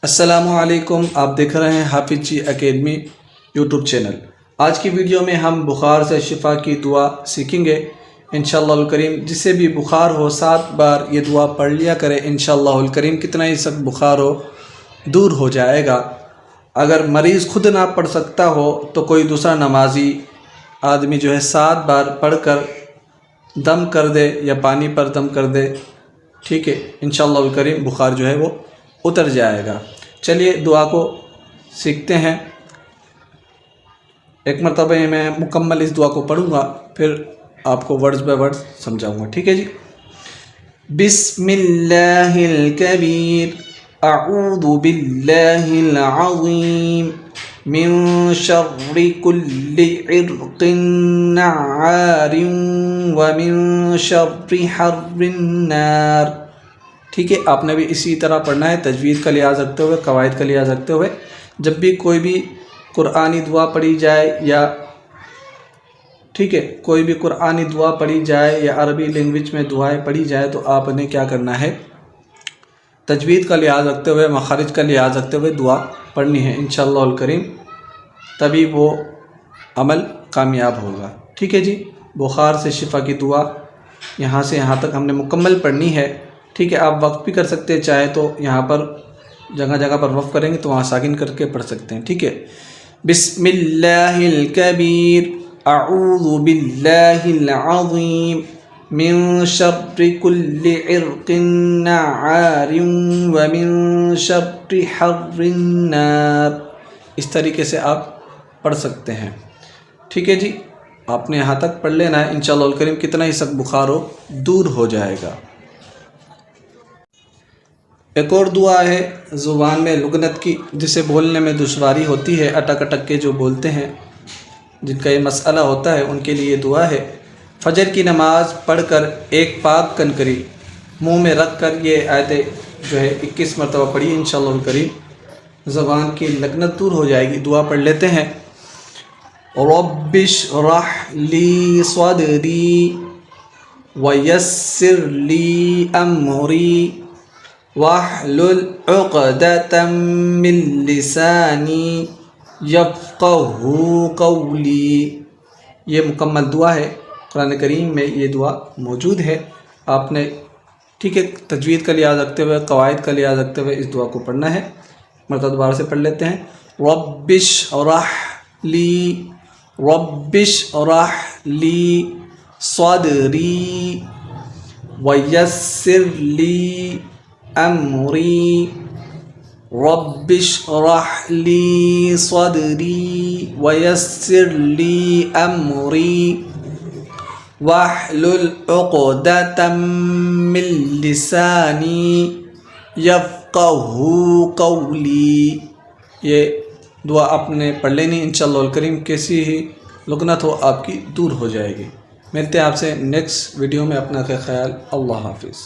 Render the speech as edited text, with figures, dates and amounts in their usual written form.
السلام علیکم، آپ دیکھ رہے ہیں حافظ جی اکیڈمی یوٹیوب چینل۔ آج کی ویڈیو میں ہم بخار سے شفا کی دعا سیکھیں گے انشاءاللہ الکریم۔ جسے بھی بخار ہو 7 بار یہ دعا پڑھ لیا کرے انشاءاللہ الکریم، کتنا ہی سخت بخار ہو دور ہو جائے گا۔ اگر مریض خود نہ پڑھ سکتا ہو تو کوئی دوسرا نمازی آدمی جو ہے 7 بار پڑھ کر دم کر دے یا پانی پر دم کر دے، ٹھیک ہے، انشاءاللہ الکریم بخار جو ہے وہ اتر جائے گا۔ چلیے دعا کو سیکھتے ہیں۔ ایک مرتبہ میں مکمل اس دعا کو پڑھوں گا، پھر آپ کو ورڈز بائی ورڈز سمجھاؤں گا، ٹھیک ہے جی۔ بسم اللہ الکبیر، اعوذ باللہ العظیم، من شر کل عرق نعار ومن شر حر النار۔ ٹھیک ہے، آپ نے بھی اسی طرح پڑھنا ہے، تجوید کا لحاظ رکھتے ہوئے، قواعد کا لحاظ رکھتے ہوئے۔ جب بھی کوئی بھی قرآنی دعا پڑھی جائے یا ٹھیک ہے کوئی بھی قرآنی دعا پڑھی جائے یا عربی لینگویج میں دعائیں پڑھی جائے تو آپ نے کیا کرنا ہے، تجوید کا لحاظ رکھتے ہوئے، مخارج کا لحاظ رکھتے ہوئے دعا پڑھنی ہے انشاءاللہ الکریم، تبھی وہ عمل کامیاب ہوگا۔ ٹھیک ہے جی، بخار سے شفا کی دعا یہاں سے یہاں تک ہم نے مکمل پڑھنی ہے۔ ٹھیک ہے، آپ وقف بھی کر سکتے ہیں، چاہے تو یہاں پر جگہ جگہ پر وقف کریں گے تو وہاں ساکن کر کے پڑھ سکتے ہیں۔ ٹھیک ہے، بسم اللہ الکبیر، اعوذ باللہ العظیم، من شر کل عرق نعار ومن شر حر النار۔ اس طریقے سے آپ پڑھ سکتے ہیں۔ ٹھیک ہے جی، آپ نے یہاں تک پڑھ لینا ہے انشاءاللہ الکریم، کتنا ہی سخت بخار ہو دور ہو جائے گا۔ ایک اور دعا ہے زبان میں لغنت کی، جسے بولنے میں دشواری ہوتی ہے، اٹک اٹک کے جو بولتے ہیں، جن کا یہ مسئلہ ہوتا ہے، ان کے لیے دعا ہے۔ فجر کی نماز پڑھ کر ایک پاک کنکری منہ میں رکھ کر یہ آیتیں جو ہے 21 مرتبہ پڑھی انشاءاللہ الکریم، زبان کی لغنت دور ہو جائے گی۔ دعا پڑھ لیتے ہیں۔ رب اشرح لی صدری ویسر لی امری واحلل عقدۃ من لسانی یفقہوا قولی۔ یہ مکمل دعا ہے، قرآن کریم میں یہ دعا موجود ہے۔ آپ نے ٹھیک ہے تجوید کا لحاظ رکھتے ہوئے، قواعد کا لحاظ رکھتے ہوئے اس دعا کو پڑھنا ہے۔ مرتبہ دوبارہ سے پڑھ لیتے ہیں۔ رب اشرح لی صدری ویسر لی امری رب اشرح لی صدری ویسر لی امری واحلل عقدۃ من لسانی یفقہوا قولی۔ یہ دعا آپ نے پڑھ لینی انشاءاللہ الکریم، کیسی ہی لغنت ہو آپ کی دور ہو جائے گی۔ ملتے ہیں آپ سے نیکسٹ ویڈیو میں، اپنا خیال، اللہ حافظ۔